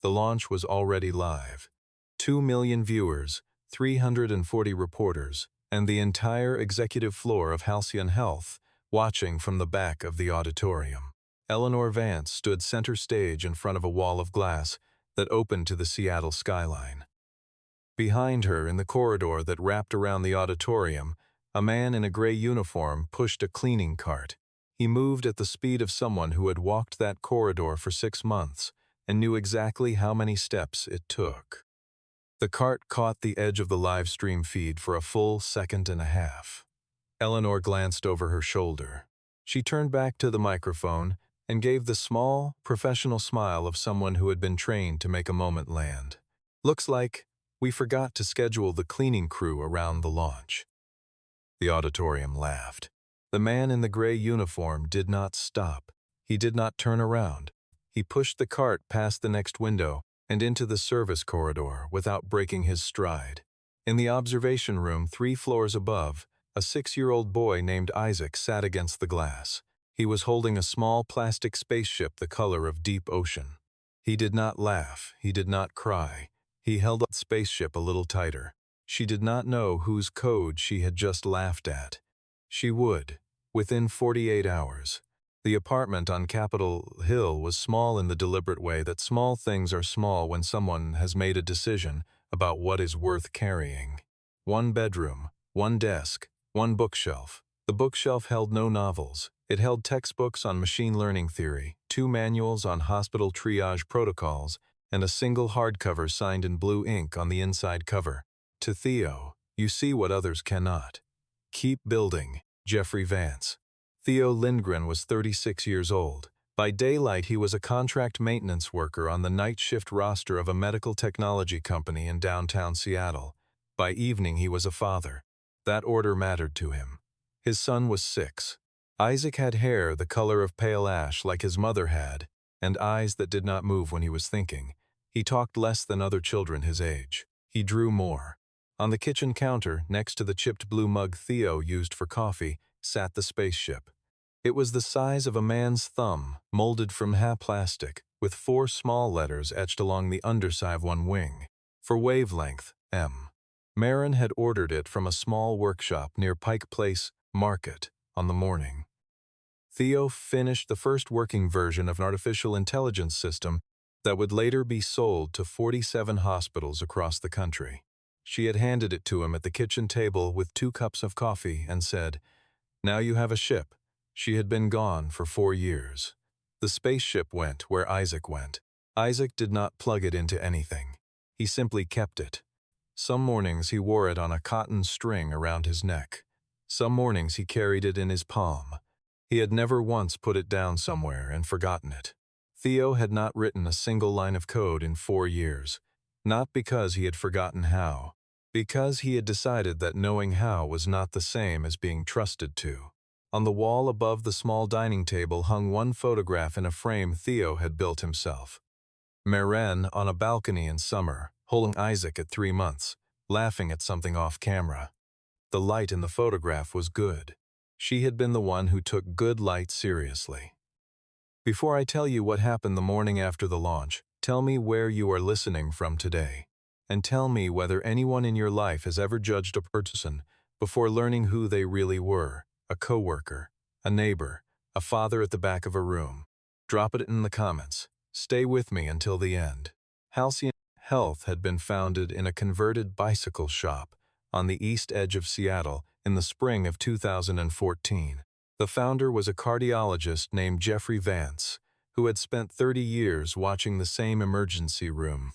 The launch was already live. 2 million viewers, 340 reporters, and the entire executive floor of Halcyon Health watching from the back of the auditorium. Eleanor Vance stood center stage in front of a wall of glass that opened to the Seattle skyline. Behind her, in the corridor that wrapped around the auditorium, a man in a gray uniform pushed a cleaning cart. He moved at the speed of someone who had walked that corridor for 6 months and knew exactly how many steps it took. The cart caught the edge of the live stream feed for a full second and a half. Eleanor glanced over her shoulder. She turned back to the microphone and gave the small, professional smile of someone who had been trained to make a moment land. "Looks like we forgot to schedule the cleaning crew around the launch." The auditorium laughed. The man in the gray uniform did not stop. He did not turn around. He pushed the cart past the next window and into the service corridor without breaking his stride. In the observation room 3 floors above, a 6-year-old boy named Isaac sat against the glass. He was holding a small plastic spaceship the color of deep ocean. He did not laugh. He did not cry. He held the spaceship a little tighter. She did not know whose code she had just laughed at. She would, within 48 hours. The apartment on Capitol Hill was small in the deliberate way that small things are small when someone has made a decision about what is worth carrying. 1 bedroom, 1 desk, 1 bookshelf. The bookshelf held no novels. It held textbooks on machine learning theory, 2 manuals on hospital triage protocols, and a single hardcover signed in blue ink on the inside cover. To Theo, "You see what others cannot." Keep building, Jeffrey Vance. Theo Lindgren was 36 years old. By daylight, he was a contract maintenance worker on the night shift roster of a medical technology company in downtown Seattle. By evening, he was a father. That order mattered to him. His son was 6. Isaac had hair the color of pale ash like his mother had, and eyes that did not move when he was thinking. He talked less than other children his age. He drew more. On the kitchen counter, next to the chipped blue mug Theo used for coffee, sat the spaceship. It was the size of a man's thumb, molded from plastic, with 4 small letters etched along the underside of one wing. For wavelength, M. Marin had ordered it from a small workshop near Pike Place Market on the morning. Theo finished the first working version of an artificial intelligence system that would later be sold to 47 hospitals across the country. She had handed it to him at the kitchen table with 2 cups of coffee and said, "Now you have a ship." She had been gone for 4 years. The spaceship went where Isaac went. Isaac did not plug it into anything. He simply kept it. Some mornings he wore it on a cotton string around his neck. Some mornings he carried it in his palm. He had never once put it down somewhere and forgotten it. Theo had not written a single line of code in 4 years. Not because he had forgotten how. Because he had decided that knowing how was not the same as being trusted to. On the wall above the small dining table hung 1 photograph in a frame Theo had built himself. Marin on a balcony in summer, holding Isaac at 3 months, laughing at something off camera. The light in the photograph was good. She had been the one who took good light seriously. Before I tell you what happened the morning after the launch, tell me where you are listening from today. And tell me whether anyone in your life has ever judged a person before learning who they really were. A coworker, a neighbor, a father at the back of a room. Drop it in the comments. Stay with me until the end. Halcyon Health had been founded in a converted bicycle shop on the east edge of Seattle in the spring of 2014. The founder was a cardiologist named Jeffrey Vance, who had spent 30 years watching the same emergency room.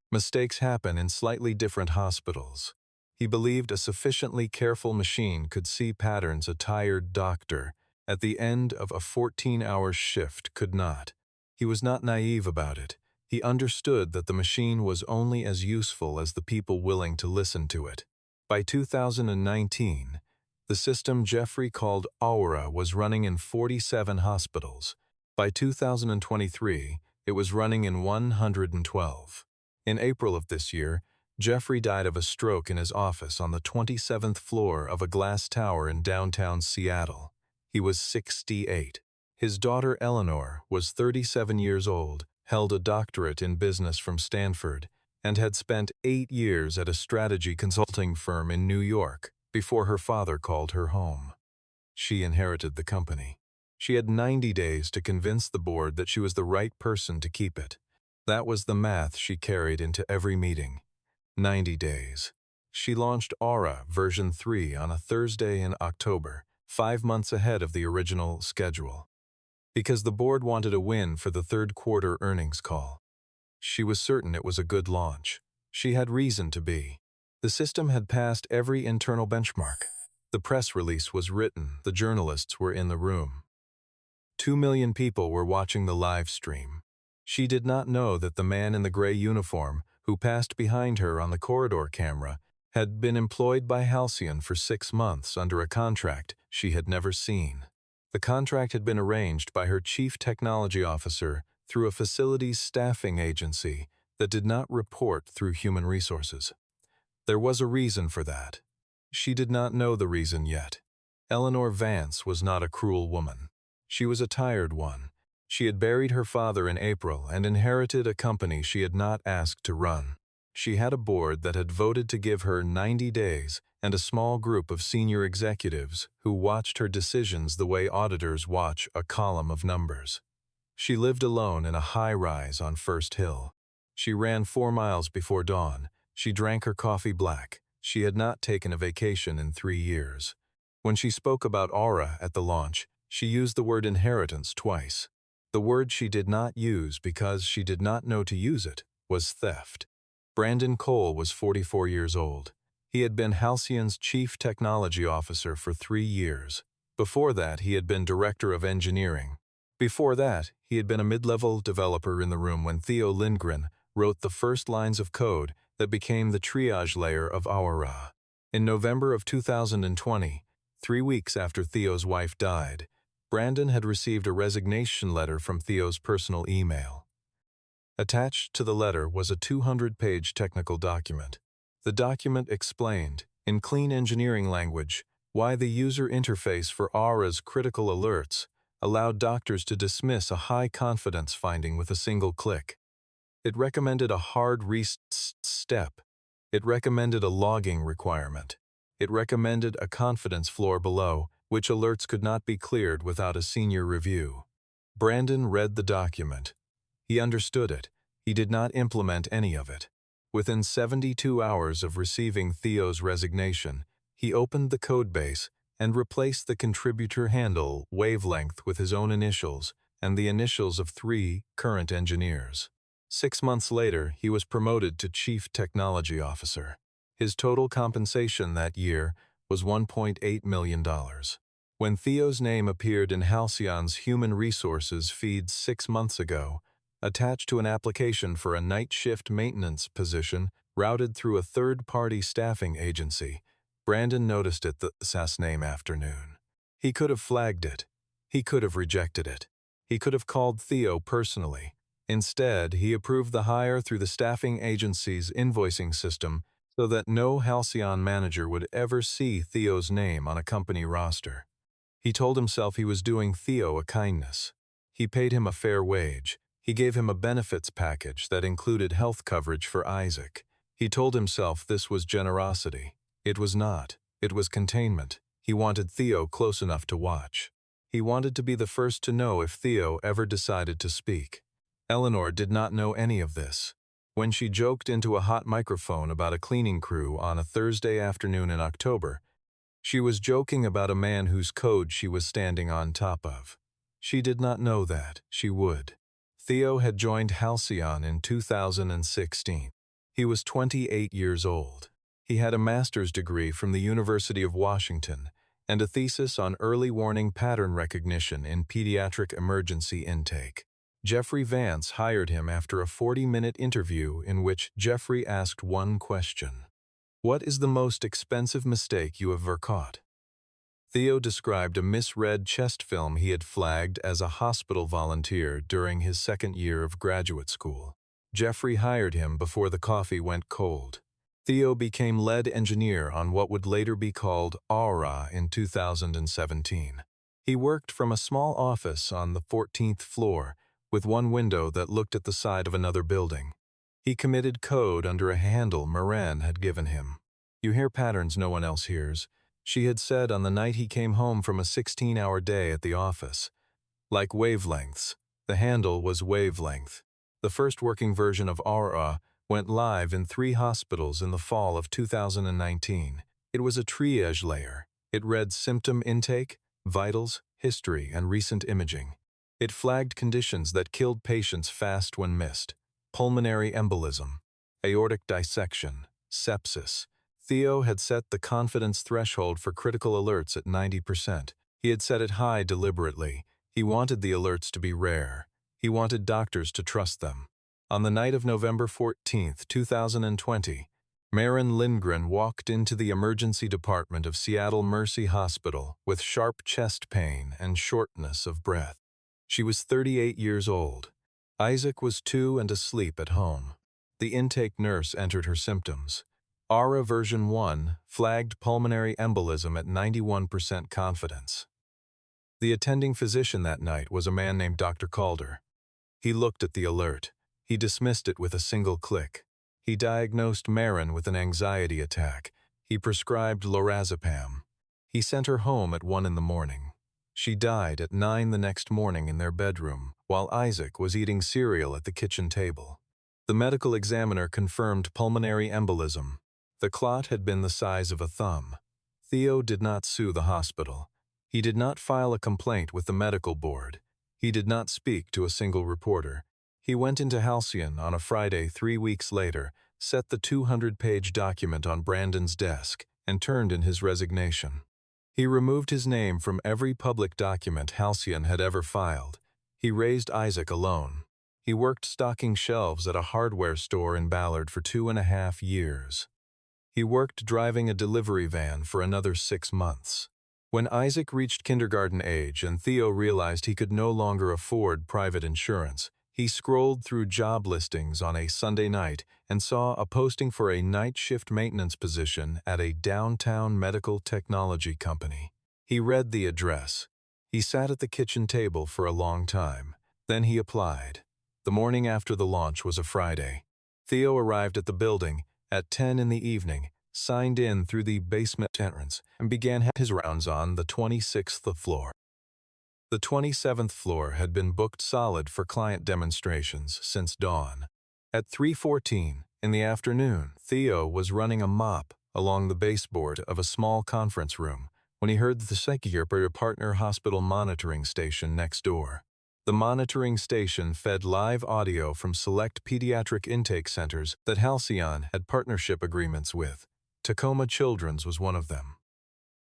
Mistakes happen in slightly different hospitals. He believed a sufficiently careful machine could see patterns a tired doctor at the end of a 14-hour shift could not. He was not naive about it. He understood that the machine was only as useful as the people willing to listen to it. By 2019, the system Jeffrey called Aura was running in 47 hospitals. By 2023, it was running in 112. In April of this year, Jeffrey died of a stroke in his office on the 27th floor of a glass tower in downtown Seattle. He was 68. His daughter Eleanor was 37 years old, held a doctorate in business from Stanford, and had spent 8 years at a strategy consulting firm in New York before her father called her home. She inherited the company. She had 90 days to convince the board that she was the right person to keep it. That was the math she carried into every meeting. 90 days. She launched Aura version 3 on a Thursday in October, 5 months ahead of the original schedule, because the board wanted a win for the third quarter earnings call. She was certain it was a good launch. She had reason to be. The system had passed every internal benchmark. The press release was written, the journalists were in the room. 2 million people were watching the live stream. She did not know that the man in the gray uniform, who passed behind her on the corridor camera, had been employed by Halcyon for 6 months under a contract she had never seen. The contract had been arranged by her chief technology officer through a facilities staffing agency that did not report through human resources. There was a reason for that. She did not know the reason yet. Eleanor Vance was not a cruel woman. She was a tired one. She had buried her father in April and inherited a company she had not asked to run. She had a board that had voted to give her 90 days and a small group of senior executives who watched her decisions the way auditors watch a column of numbers. She lived alone in a high-rise on First Hill. She ran 4 miles before dawn. She drank her coffee black. She had not taken a vacation in 3 years. When she spoke about Aura at the launch, she used the word inheritance twice. The word she did not use because she did not know to use it was theft. Brandon Cole was 44 years old. He had been Halcyon's chief technology officer for 3 years. Before that, he had been director of engineering. Before that, he had been a mid-level developer in the room when Theo Lindgren wrote the first lines of code that became the triage layer of Aura. In November of 2020, 3 weeks after Theo's wife died, Brandon had received a resignation letter from Theo's personal email. Attached to the letter was a 200-page technical document. The document explained, in clean engineering language, why the user interface for Aura's critical alerts allowed doctors to dismiss a high-confidence finding with a single click. It recommended a hard step. It recommended a logging requirement. It recommended a confidence floor below, which alerts could not be cleared without a senior review. Brandon read the document. He understood it. He did not implement any of it. Within 72 hours of receiving Theo's resignation, he opened the codebase and replaced the contributor handle wavelength with his own initials and the initials of 3 current engineers. 6 months later, he was promoted to Chief Technology Officer. His total compensation that year was $1.8 million. When Theo's name appeared in Halcyon's Human Resources feed 6 months ago, attached to an application for a night shift maintenance position routed through a third-party staffing agency, Brandon noticed it the name afternoon. He could have flagged it. He could have rejected it. He could have called Theo personally. Instead, he approved the hire through the staffing agency's invoicing system so that no Halcyon manager would ever see Theo's name on a company roster. He told himself he was doing Theo a kindness. He paid him a fair wage. He gave him a benefits package that included health coverage for Isaac. He told himself this was generosity. It was not. It was containment. He wanted Theo close enough to watch. He wanted to be the first to know if Theo ever decided to speak. Eleanor did not know any of this. When she joked into a hot microphone about a cleaning crew on a Thursday afternoon in October, she was joking about a man whose code she was standing on top of. She did not know that she would. Theo had joined Halcyon in 2016. He was 28 years old. He had a master's degree from the University of Washington and a thesis on early warning pattern recognition in pediatric emergency intake. Jeffrey Vance hired him after a 40-minute interview in which Jeffrey asked one question. What is the most expensive mistake you have ever caught? Theo described a misread chest film he had flagged as a hospital volunteer during his second year of graduate school. Jeffrey hired him before the coffee went cold. Theo became lead engineer on what would later be called Aura in 2017. He worked from a small office on the 14th floor, with one window that looked at the side of another building. He committed code under a handle Moran had given him. "You hear patterns no one else hears," she had said on the night he came home from a 16-hour day at the office. Like wavelengths, the handle was wavelength. The first working version of Aura went live in 3 hospitals in the fall of 2019. It was a triage layer. It read symptom intake, vitals, history, and recent imaging. It flagged conditions that killed patients fast when missed: pulmonary embolism, aortic dissection, sepsis. Theo had set the confidence threshold for critical alerts at 90%. He had set it high deliberately. He wanted the alerts to be rare. He wanted doctors to trust them. On the night of November 14, 2020, Theo Lindgren walked into the emergency department of Seattle Mercy Hospital with sharp chest pain and shortness of breath. She was 38 years old. Isaac was 2 and asleep at home. The intake nurse entered her symptoms. Aura version 1 flagged pulmonary embolism at 91% confidence. The attending physician that night was a man named Dr. Calder. He looked at the alert. He dismissed it with a single click. He diagnosed Marin with an anxiety attack. He prescribed lorazepam. He sent her home at 1 in the morning. She died at 9 the next morning in their bedroom, while Isaac was eating cereal at the kitchen table. The medical examiner confirmed pulmonary embolism. The clot had been the size of a thumb. Theo did not sue the hospital. He did not file a complaint with the medical board. He did not speak to a single reporter. He went into Halcyon on a Friday 3 weeks later, set the 200-page document on Brandon's desk, and turned in his resignation. He removed his name from every public document Halcyon had ever filed. He raised Isaac alone. He worked stocking shelves at a hardware store in Ballard for 2.5 years. He worked driving a delivery van for another 6 months. When Isaac reached kindergarten age and Theo realized he could no longer afford private insurance, he scrolled through job listings on a Sunday night and saw a posting for a night shift maintenance position at a downtown medical technology company. He read the address. He sat at the kitchen table for a long time. Then he applied. The morning after the launch was a Friday. Theo arrived at the building at 10 in the evening, signed in through the basement entrance, and began his rounds on the 26th floor. The 27th floor had been booked solid for client demonstrations since dawn. At 3:14 in the afternoon, Theo was running a mop along the baseboard of a small conference room when he heard the Psychiatric Partner Hospital monitoring station next door. The monitoring station fed live audio from select pediatric intake centers that Halcyon had partnership agreements with. Tacoma Children's was one of them.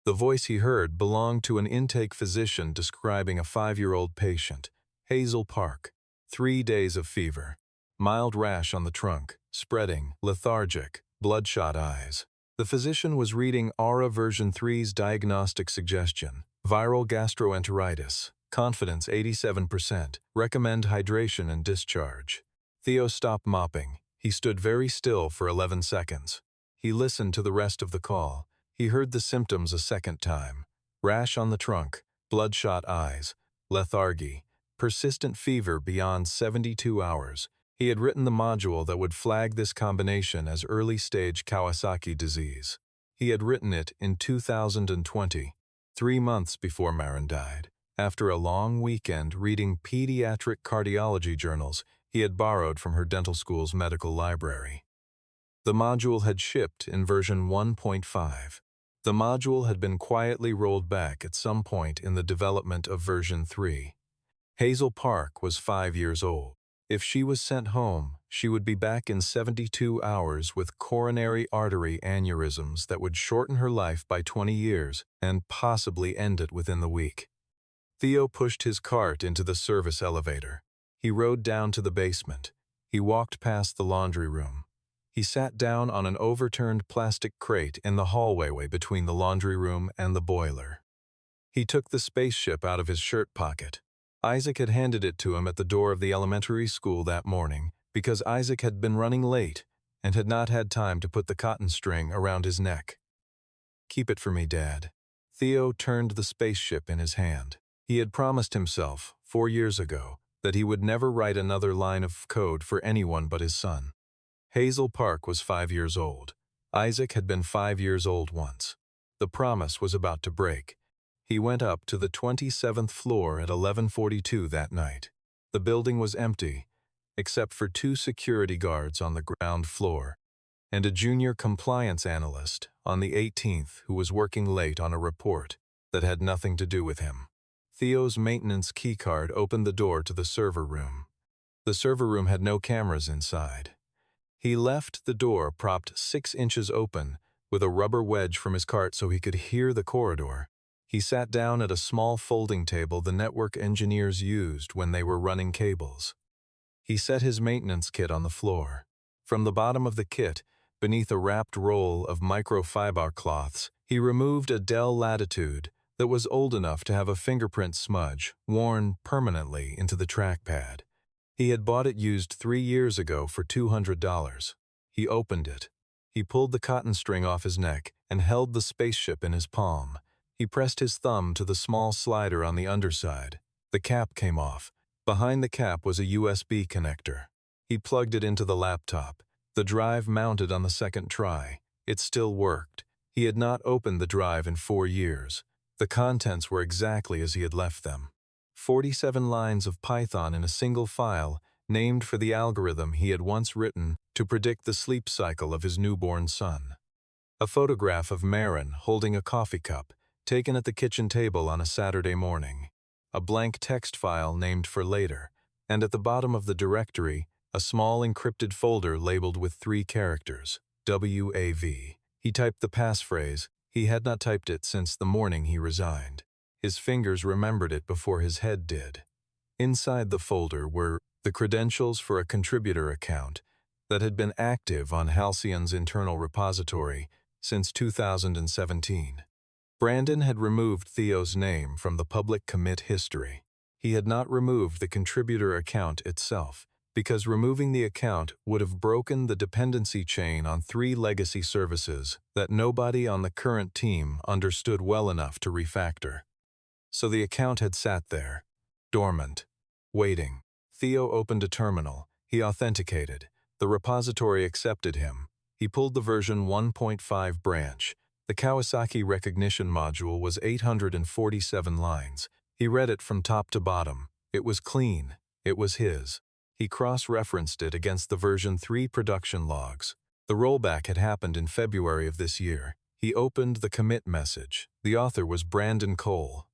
The voice he heard belonged to an intake physician describing a 5-year-old patient, Hazel Park, 3 days of fever, mild rash on the trunk, spreading, lethargic, bloodshot eyes. The physician was reading Aura version 3's diagnostic suggestion: viral gastroenteritis, confidence 87%, recommend hydration and discharge. Theo stopped mopping. He stood very still for 11 seconds. He listened to the rest of the call. He heard the symptoms a second time: rash on the trunk, bloodshot eyes, lethargy, persistent fever beyond 72 hours. He had written the module that would flag this combination as early-stage Kawasaki disease. He had written it in 2020, 3 months before Marin died. After a long weekend reading pediatric cardiology journals he had borrowed from her dental school's medical library. The module had shipped in version 1.5. The module had been quietly rolled back at some point in the development of version 3. Hazel Park was 5 years old. If she was sent home, she would be back in 72 hours with coronary artery aneurysms that would shorten her life by 20 years and possibly end it within the week. Theo pushed his cart into the service elevator. He rode down to the basement. He walked past the laundry room. He sat down on an overturned plastic crate in the hallway between the laundry room and the boiler. He took the spaceship out of his shirt pocket. Isaac had handed it to him at the door of the elementary school that morning because Isaac had been running late and had not had time to put the cotton string around his neck. "Keep it for me, Dad." Theo turned the spaceship in his hand. He had promised himself, 4 years ago, that he would never write another line of code for anyone but his son. Hazel Park was 5 years old. Isaac had been 5 years old once. The promise was about to break. He went up to the 27th floor at 11:42 that night. The building was empty, except for 2 security guards on the ground floor and a junior compliance analyst on the 18th who was working late on a report that had nothing to do with him. Theo's maintenance keycard opened the door to the server room. The server room had no cameras inside. He left the door propped 6 inches open with a rubber wedge from his cart so he could hear the corridor. He sat down at a small folding table the network engineers used when they were running cables. He set his maintenance kit on the floor. From the bottom of the kit, beneath a wrapped roll of microfiber cloths, he removed a Dell Latitude that was old enough to have a fingerprint smudge worn permanently into the trackpad. He had bought it used 3 years ago for $200. He opened it. He pulled the cotton string off his neck and held the spaceship in his palm. He pressed his thumb to the small slider on the underside. The cap came off. Behind the cap was a USB connector. He plugged it into the laptop. The drive mounted on the second try. It still worked. He had not opened the drive in 4 years. The contents were exactly as he had left them. 47 lines of Python in a single file, named for the algorithm he had once written to predict the sleep cycle of his newborn son. A photograph of Marin holding a coffee cup, taken at the kitchen table on a Saturday morning. A blank text file named for later, and at the bottom of the directory, a small encrypted folder labeled with 3 characters, WAV. He typed the passphrase. He had not typed it since the morning he resigned. His fingers remembered it before his head did. Inside the folder were the credentials for a contributor account that had been active on Halcyon's internal repository since 2017. Brandon had removed Theo's name from the public commit history. He had not removed the contributor account itself, because removing the account would have broken the dependency chain on 3 legacy services that nobody on the current team understood well enough to refactor. So the account had sat there, dormant, waiting. Theo opened a terminal. He authenticated. The repository accepted him. He pulled the version 1.5 branch. The Kawasaki recognition module was 847 lines. He read it from top to bottom. It was clean. It was his. He cross-referenced it against the version 3 production logs. The rollback had happened in February of this year. He opened the commit message. The author was Brandon Cole.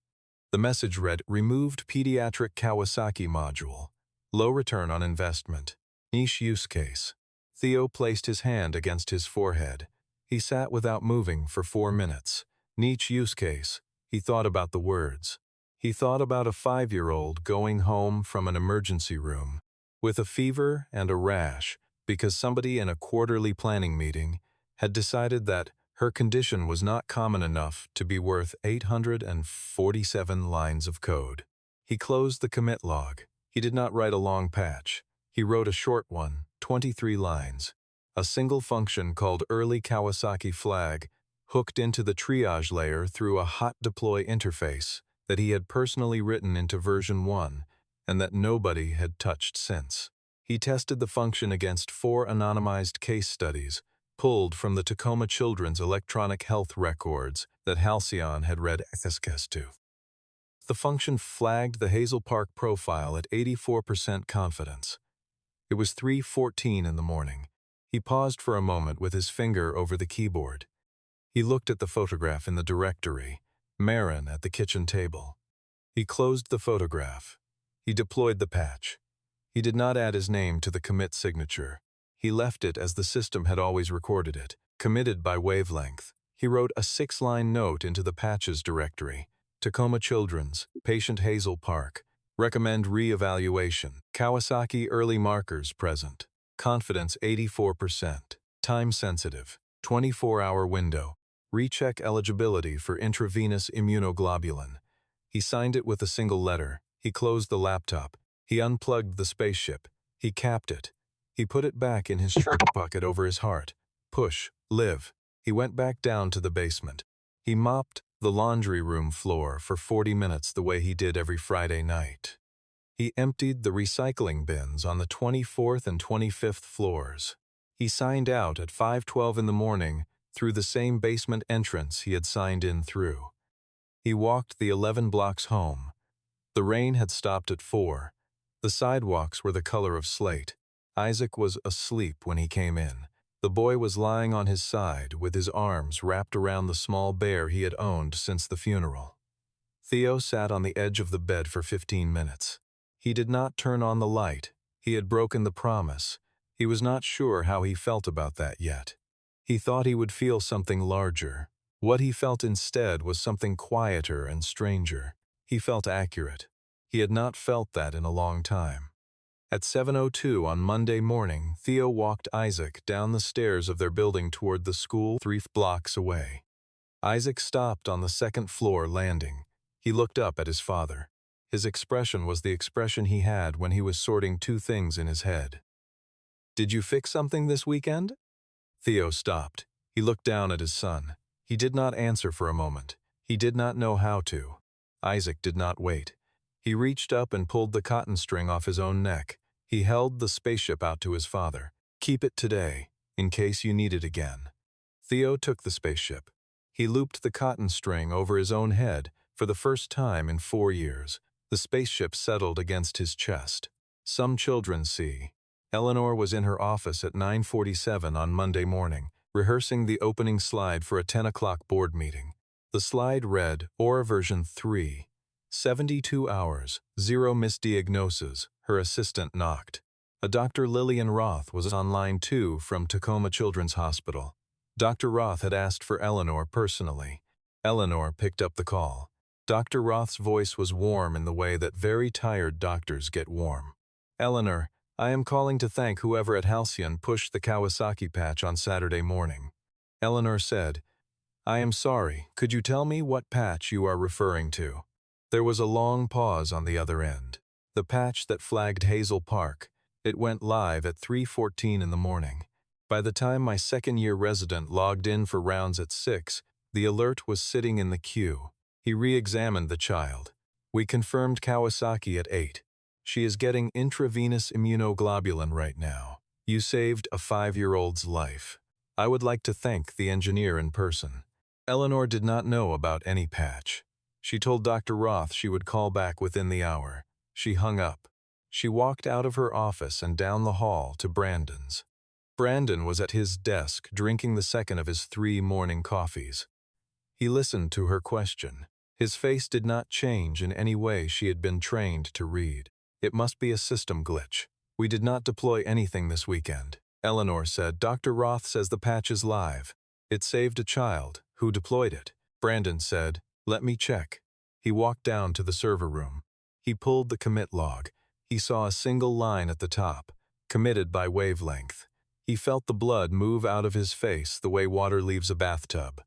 The message read, "Removed pediatric Kawasaki module. Low return on investment. Niche use case." Theo placed his hand against his forehead. He sat without moving for 4 minutes. Niche use case. He thought about the words. He thought about a 5-year-old going home from an emergency room with a fever and a rash because somebody in a quarterly planning meeting had decided that her condition was not common enough to be worth 847 lines of code. He closed the commit log. He did not write a long patch. He wrote a short one, 23 lines. A single function called early Kawasaki flag hooked into the triage layer through a hot deploy interface that he had personally written into version 1 and that nobody had touched since. He tested the function against 4 anonymized case studies pulled from the Tacoma Children's electronic health records that Halcyon had read access to. The function flagged the Hazel Park profile at 84% confidence. It was 3:14 in the morning. He paused for a moment with his finger over the keyboard. He looked at the photograph in the directory, Marin at the kitchen table. He closed the photograph. He deployed the patch. He did not add his name to the commit signature. He left it as the system had always recorded it, committed by wavelength. He wrote a 6-line note into the patches directory. Tacoma Children's, patient Hazel Park. Recommend re-evaluation. Kawasaki early markers present. Confidence 84%. Time sensitive. 24-hour window. Recheck eligibility for intravenous immunoglobulin. He signed it with a single letter. He closed the laptop. He unplugged the spaceship. He capped it. He put it back in his shirt pocket over his heart. Push. Live. He went back down to the basement. He mopped the laundry room floor for 40 minutes the way he did every Friday night. He emptied the recycling bins on the 24th and 25th floors. He signed out at 5:12 in the morning through the same basement entrance he had signed in through. He walked the 11 blocks home. The rain had stopped at 4. The sidewalks were the color of slate. Isaac was asleep when he came in. The boy was lying on his side with his arms wrapped around the small bear he had owned since the funeral. Theo sat on the edge of the bed for 15 minutes. He did not turn on the light. He had broken the promise. He was not sure how he felt about that yet. He thought he would feel something larger. What he felt instead was something quieter and stranger. He felt accurate. He had not felt that in a long time. At 7:02 on Monday morning, Theo walked Isaac down the stairs of their building toward the school 3 blocks away. Isaac stopped on the second floor landing. He looked up at his father. His expression was the expression he had when he was sorting two things in his head. "Did you fix something this weekend?" Theo stopped. He looked down at his son. He did not answer for a moment. He did not know how to. Isaac did not wait. He reached up and pulled the cotton string off his own neck. He held the spaceship out to his father. "Keep it today, in case you need it again." Theo took the spaceship. He looped the cotton string over his own head for the first time in 4 years. The spaceship settled against his chest. Some children see. Eleanor was in her office at 9:47 on Monday morning, rehearsing the opening slide for a 10 o'clock board meeting. The slide read, Aura version 3. 72 hours, 0 misdiagnoses. Her assistant knocked. A Dr. Lillian Roth was on line 2 from Tacoma Children's Hospital. Dr. Roth had asked for Eleanor personally. Eleanor picked up the call. Dr. Roth's voice was warm in the way that very tired doctors get warm. "Eleanor, I am calling to thank whoever at Halcyon pushed the Kawasaki patch on Saturday morning." Eleanor said, "I am sorry. Could you tell me what patch you are referring to?" There was a long pause on the other end. The patch that flagged Hazel Park. It went live at 3:14 in the morning. By the time my second-year resident logged in for rounds at 6, the alert was sitting in the queue. He re-examined the child. "We confirmed Kawasaki at 8. She is getting intravenous immunoglobulin right now. You saved a 5-year-old's life. I would like to thank the engineer in person." Eleanor did not know about any patch. She told Dr. Roth she would call back within the hour. She hung up. She walked out of her office and down the hall to Brandon's. Brandon was at his desk drinking the second of his 3 morning coffees. He listened to her question. His face did not change in any way she had been trained to read. "It must be a system glitch. We did not deploy anything this weekend." Eleanor said, "Dr. Roth says the patch is live. It saved a child. Who deployed it?" Brandon said, "Let me check." He walked down to the server room. He pulled the commit log. He saw a single line at the top, committed by wavelength. He felt the blood move out of his face the way water leaves a bathtub.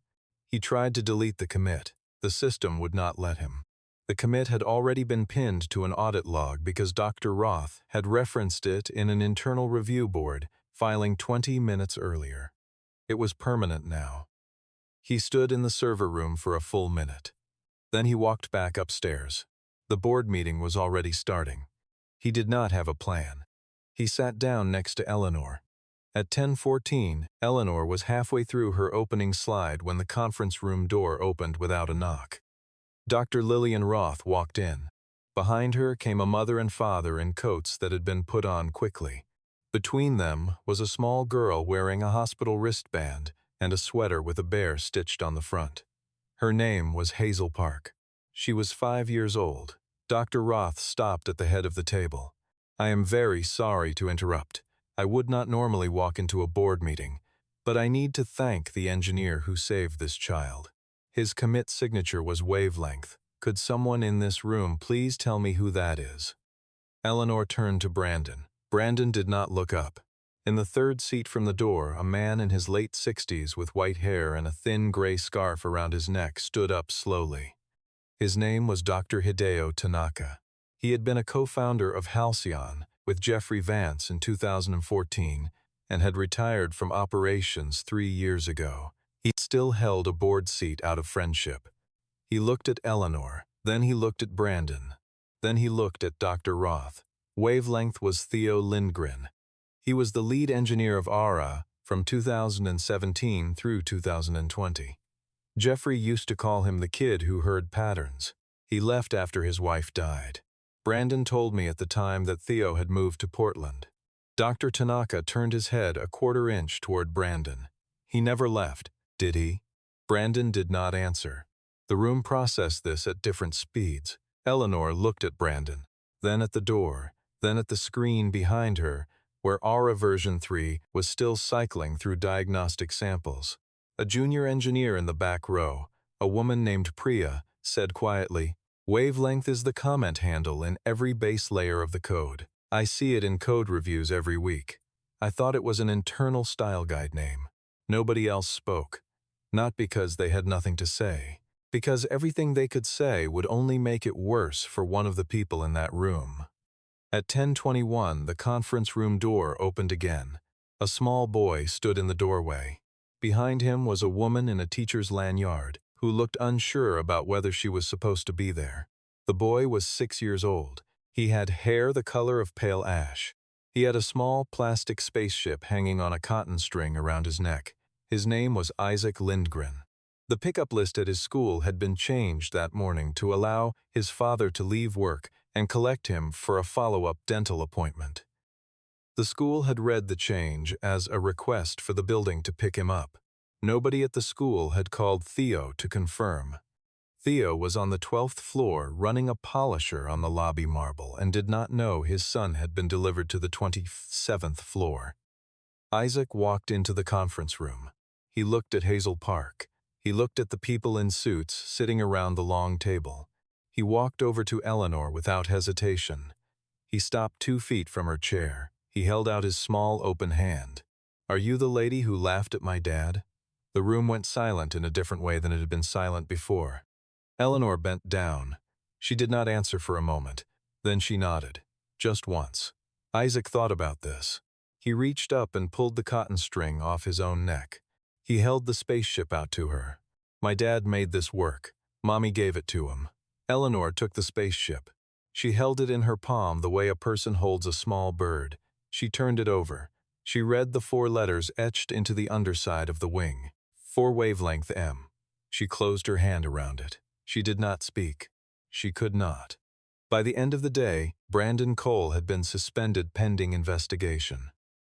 He tried to delete the commit. The system would not let him. The commit had already been pinned to an audit log because Dr. Roth had referenced it in an internal review board, filing 20 minutes earlier. It was permanent now. He stood in the server room for a full minute. Then he walked back upstairs. The board meeting was already starting. He did not have a plan. He sat down next to Eleanor. At 10:14, Eleanor was halfway through her opening slide when the conference room door opened without a knock. Dr. Lillian Roth walked in. Behind her came a mother and father in coats that had been put on quickly. Between them was a small girl wearing a hospital wristband and a sweater with a bear stitched on the front. Her name was Hazel Park. She was 5 years old. Dr. Roth stopped at the head of the table. "I am very sorry to interrupt. I would not normally walk into a board meeting, but I need to thank the engineer who saved this child. His commit signature was wavelength. Could someone in this room please tell me who that is?" Eleanor turned to Brandon. Brandon did not look up. In the third seat from the door, a man in his late 60s with white hair and a thin gray scarf around his neck stood up slowly. His name was Dr. Hideo Tanaka. He had been a co-founder of Halcyon with Jeffrey Vance in 2014 and had retired from operations 3 years ago. He still held a board seat out of friendship. He looked at Eleanor, then he looked at Brandon. Then he looked at Dr. Roth. Wavelength was Theo Lindgren. He was the lead engineer of ARA from 2017 through 2020. Jeffrey used to call him the kid who heard patterns. He left after his wife died. Brandon told me at the time that Theo had moved to Portland. Dr. Tanaka turned his head a quarter inch toward Brandon. He never left, did he? Brandon did not answer. The room processed this at different speeds. Eleanor looked at Brandon, then at the door, then at the screen behind her, where Aura version 3 was still cycling through diagnostic samples. A junior engineer in the back row, a woman named Priya, said quietly, "Wavelength is the comment handle in every base layer of the code. I see it in code reviews every week. I thought it was an internal style guide name." Nobody else spoke. Not because they had nothing to say, because everything they could say would only make it worse for one of the people in that room. At 10:21, the conference room door opened again. A small boy stood in the doorway. Behind him was a woman in a teacher's lanyard, who looked unsure about whether she was supposed to be there. The boy was 6 years old. He had hair the color of pale ash. He had a small plastic spaceship hanging on a cotton string around his neck. His name was Isaac Lindgren. The pickup list at his school had been changed that morning to allow his father to leave work and collect him for a follow-up dental appointment. The school had read the change as a request for the building to pick him up. Nobody at the school had called Theo to confirm. Theo was on the 12th floor running a polisher on the lobby marble and did not know his son had been delivered to the 27th floor. Isaac walked into the conference room. He looked at Hazel Park. He looked at the people in suits sitting around the long table. He walked over to Eleanor without hesitation. He stopped 2 feet from her chair. He held out his small open hand. "Are you the lady who laughed at my dad?" The room went silent in a different way than it had been silent before. Eleanor bent down. She did not answer for a moment. Then she nodded. Just once. Isaac thought about this. He reached up and pulled the cotton string off his own neck. He held the spaceship out to her. "My dad made this work. Mommy gave it to him." Eleanor took the spaceship. She held it in her palm the way a person holds a small bird. She turned it over. She read the 4 letters etched into the underside of the wing. For Wavelength M. She closed her hand around it. She did not speak. She could not. By the end of the day, Brandon Cole had been suspended pending investigation.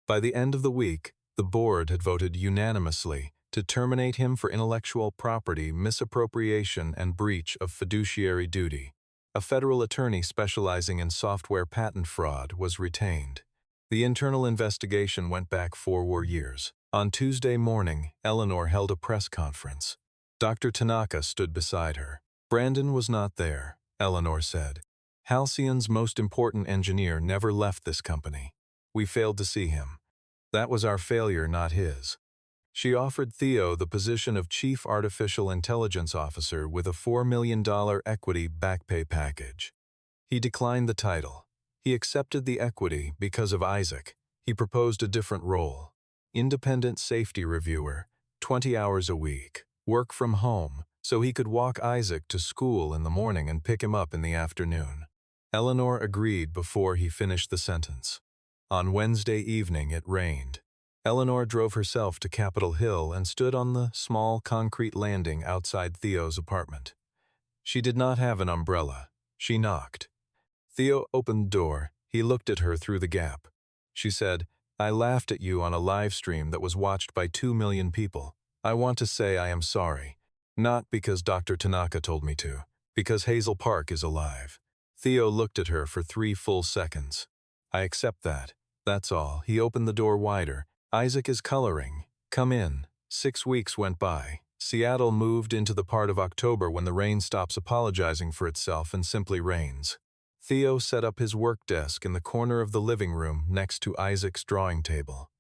By the end of the week, the board had voted unanimously to terminate him for intellectual property misappropriation and breach of fiduciary duty. A federal attorney specializing in software patent fraud was retained. The internal investigation went back 4 years. On Tuesday morning, Eleanor held a press conference. Dr. Tanaka stood beside her. "Brandon was not there," Eleanor said. "Halcyon's most important engineer never left this company. We failed to see him. That was our failure, not his." She offered Theo the position of Chief Artificial Intelligence Officer with a $4 million equity back pay package. He declined the title. He accepted the equity because of Isaac. He proposed a different role. Independent safety reviewer, 20 hours a week, work from home, so he could walk Isaac to school in the morning and pick him up in the afternoon. Eleanor agreed before he finished the sentence. On Wednesday evening it rained. Eleanor drove herself to Capitol Hill and stood on the small concrete landing outside Theo's apartment. She did not have an umbrella. She knocked. Theo opened the door. He looked at her through the gap. She said, "I laughed at you on a live stream that was watched by 2 million people. I want to say I am sorry. Not because Dr. Tanaka told me to. Because Hazel Park is alive." Theo looked at her for 3 full seconds. "I accept that. That's all." He opened the door wider. "Isaac is coloring. Come in." 6 weeks went by. Seattle moved into the part of October when the rain stops apologizing for itself and simply rains. Theo set up his work desk in the corner of the living room next to Isaac's drawing table.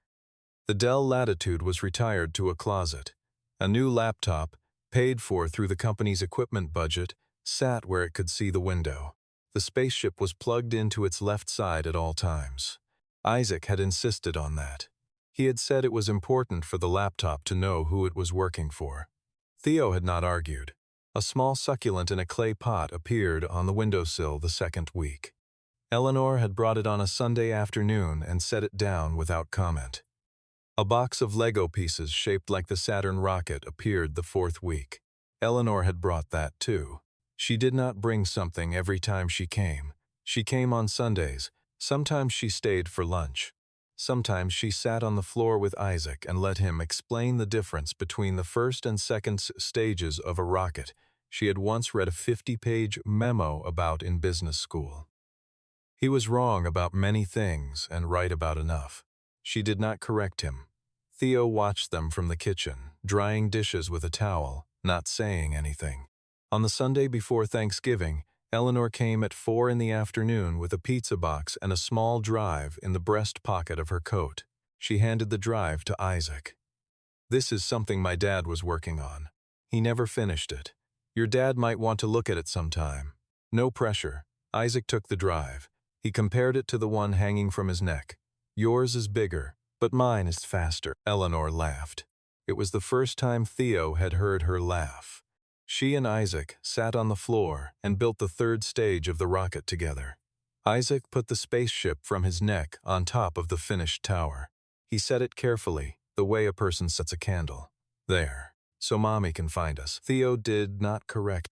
The Dell Latitude was retired to a closet. A new laptop, paid for through the company's equipment budget, sat where it could see the window. The spaceship was plugged into its left side at all times. Isaac had insisted on that. He had said it was important for the laptop to know who it was working for. Theo had not argued. A small succulent in a clay pot appeared on the windowsill the second week. Eleanor had brought it on a Sunday afternoon and set it down without comment. A box of Lego pieces shaped like the Saturn rocket appeared the fourth week. Eleanor had brought that too. She did not bring something every time she came. She came on Sundays. Sometimes she stayed for lunch. Sometimes she sat on the floor with Isaac and let him explain the difference between the first and second stages of a rocket she had once read a 50-page memo about in business school. He was wrong about many things and right about enough. She did not correct him. Theo watched them from the kitchen, drying dishes with a towel, not saying anything. On the Sunday before Thanksgiving, Eleanor came at 4 in the afternoon with a pizza box and a small drive in the breast pocket of her coat. She handed the drive to Isaac. "This is something my dad was working on. He never finished it. Your dad might want to look at it sometime." No pressure. Isaac took the drive. He compared it to the one hanging from his neck. "Yours is bigger, but mine is faster." Eleanor laughed. It was the first time Theo had heard her laugh. She and Isaac sat on the floor and built the third stage of the rocket together. Isaac put the spaceship from his neck on top of the finished tower. He set it carefully, the way a person sets a candle. "There, so Mommy can find us." Theo did not correct.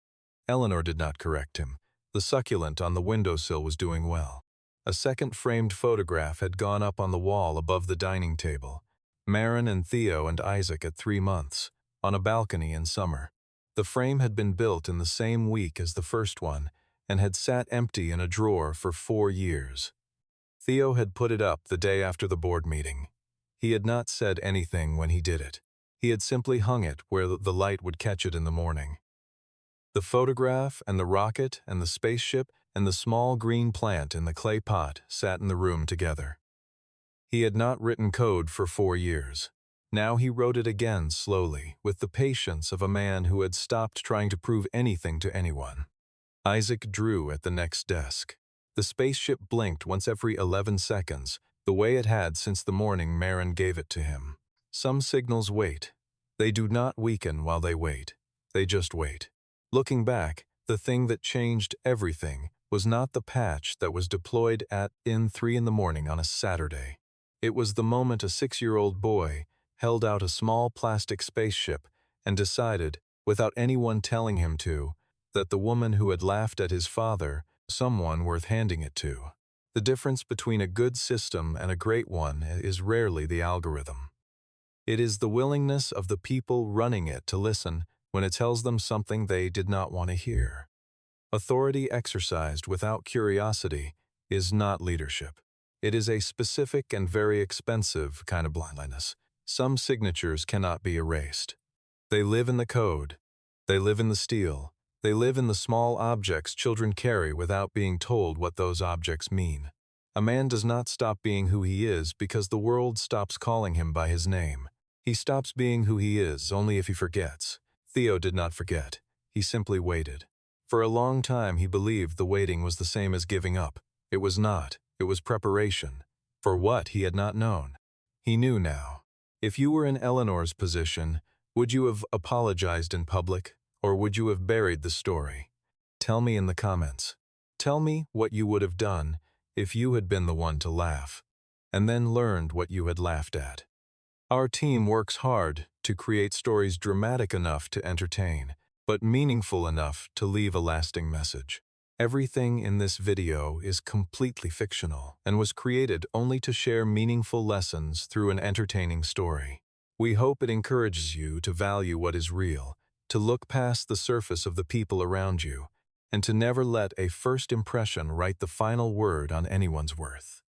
Eleanor did not correct him. The succulent on the windowsill was doing well. A second framed photograph had gone up on the wall above the dining table. Maren and Theo and Isaac at 3 months, on a balcony in summer. The frame had been built in the same week as the first one and had sat empty in a drawer for 4 years. Theo had put it up the day after the board meeting. He had not said anything when he did it. He had simply hung it where the light would catch it in the morning. The photograph and the rocket and the spaceship and the small green plant in the clay pot sat in the room together. He had not written code for 4 years. Now he wrote it again slowly, with the patience of a man who had stopped trying to prove anything to anyone. Isaac drew at the next desk. The spaceship blinked once every 11 seconds, the way it had since the morning Maren gave it to him. Some signals wait. They do not weaken while they wait. They just wait. Looking back, the thing that changed everything was not the patch that was deployed at 3 in the morning on a Saturday. It was the moment a 6-year-old boy held out a small plastic spaceship and decided, without anyone telling him to, that the woman who had laughed at his father, someone worth handing it to. The difference between a good system and a great one is rarely the algorithm. It is the willingness of the people running it to listen when it tells them something they did not want to hear. Authority exercised without curiosity is not leadership. It is a specific and very expensive kind of blindness. Some signatures cannot be erased. They live in the code. They live in the steel. They live in the small objects children carry without being told what those objects mean. A man does not stop being who he is because the world stops calling him by his name. He stops being who he is only if he forgets. Theo did not forget. He simply waited. For a long time he believed the waiting was the same as giving up. It was not. It was preparation. For what he had not known. He knew now. If you were in Eleanor's position, would you have apologized in public, or would you have buried the story? Tell me in the comments. Tell me what you would have done if you had been the one to laugh, and then learned what you had laughed at. Our team works hard to create stories dramatic enough to entertain, but meaningful enough to leave a lasting message. Everything in this video is completely fictional and was created only to share meaningful lessons through an entertaining story. We hope it encourages you to value what is real, to look past the surface of the people around you, and to never let a first impression write the final word on anyone's worth.